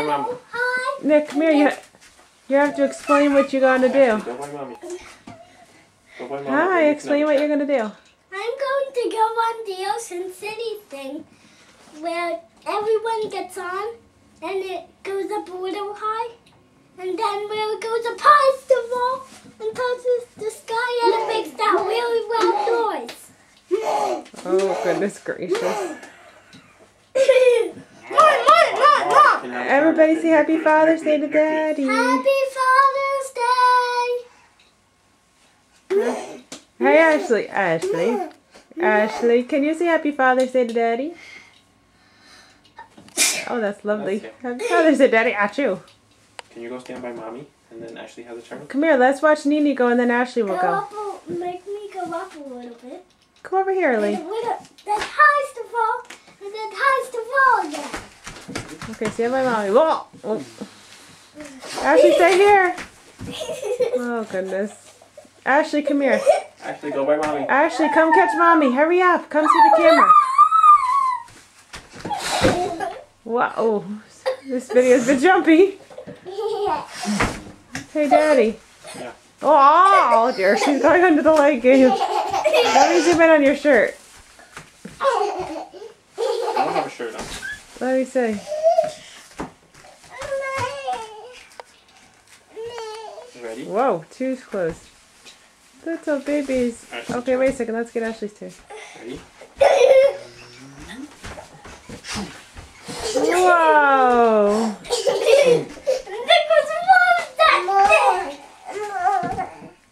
by Mama. Hi. Nick, come here. You have to explain what you're going to do. Ashley, go by Mommy. Go by Mama. Hi, explain what you're going to do. I'm going to go on the Ocean City thing where everyone gets on and it goes up a little high. And then where it goes up past the wall and touches the sky and it makes that really loud noise. Oh, goodness gracious. Mom. Everybody say Happy Father's Day to Daddy. Happy Father's Day. Hey, Ashley. Ashley, can you say Happy Father's Day to Daddy? Oh, that's lovely. Happy Father's Day, Daddy. Achoo. Can you go stand by Mommy and then Ashley has a turn? Come here, let's watch Nini go and then Ashley will go. Make me go up a little bit. Come over here, Lee. Then highs to fall and then highs to fall again. Okay, stand by Mommy. Whoa. Oh. Ashley, stay here. Oh, goodness. Ashley, come here. Ashley, go by Mommy. Ashley, come catch Mommy. Hurry up. Come see the camera. Wow. This video's been jumpy. Hey, Daddy. Yeah. Oh, dear. She's going under the light game. Let me zoom in on your shirt. I don't have a shirt on. Let me see. Ready? Whoa, too close. Little babies. Ashley's Okay, wait a second. Let's get Ashley's turn. Ready? Whoa.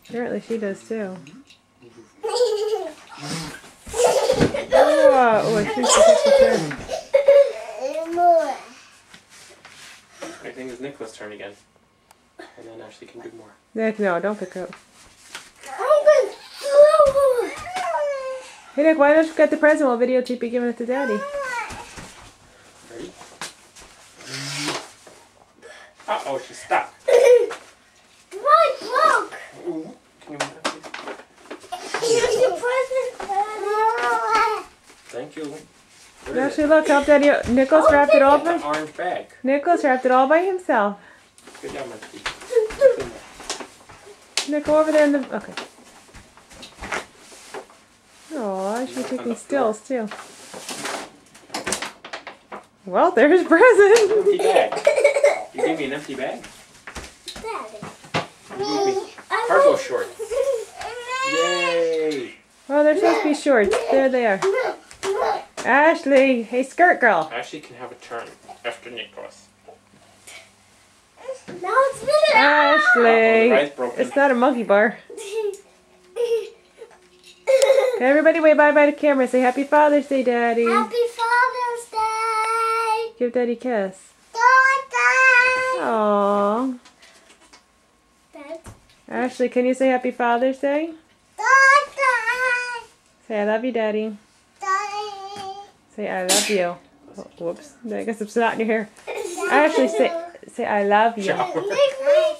Apparently she does too. Whoa. Oh, I think she took the turn. I think it's Nicholas' turn again. And then Ashley can do more. Nick, no, don't pick up. I'm going slow. Hey, Nick, why don't you get the present while videotape you giving it to Daddy? Ready? Uh-oh, she stopped. What broke? Ooh. Can you move that, please? Here's your present, Daddy. Thank you. What is Ashley, it? look, help Daddy. Nicholas wrapped it all It's an by orange bag. Nicholas wrapped it all by himself. Good job, Munchie. Nick, go over there in the... Okay. Oh, she's taking stills, too. Well, there's present. Empty bag. You gave me an empty bag? Daddy. You gave me cargo shorts. Yay! Oh, they're supposed to be shorts. There they are. Ashley, hey, skirt girl. Ashley can have a turn after Nicholas. Now it's minute. Ashley. The ride's broken. It's not a monkey bar. Okay, everybody wave bye-bye to camera. Say Happy Father's Day, Daddy. Happy Father's Day. Give Daddy a kiss. Daddy. Aww. Dad. Ashley, can you say Happy Father's Day? Daddy. Say I love you, Daddy. Daddy. Say I love you. Oh, whoops. I guess it's not in your hair. Ashley, say I love you. Shower. Make me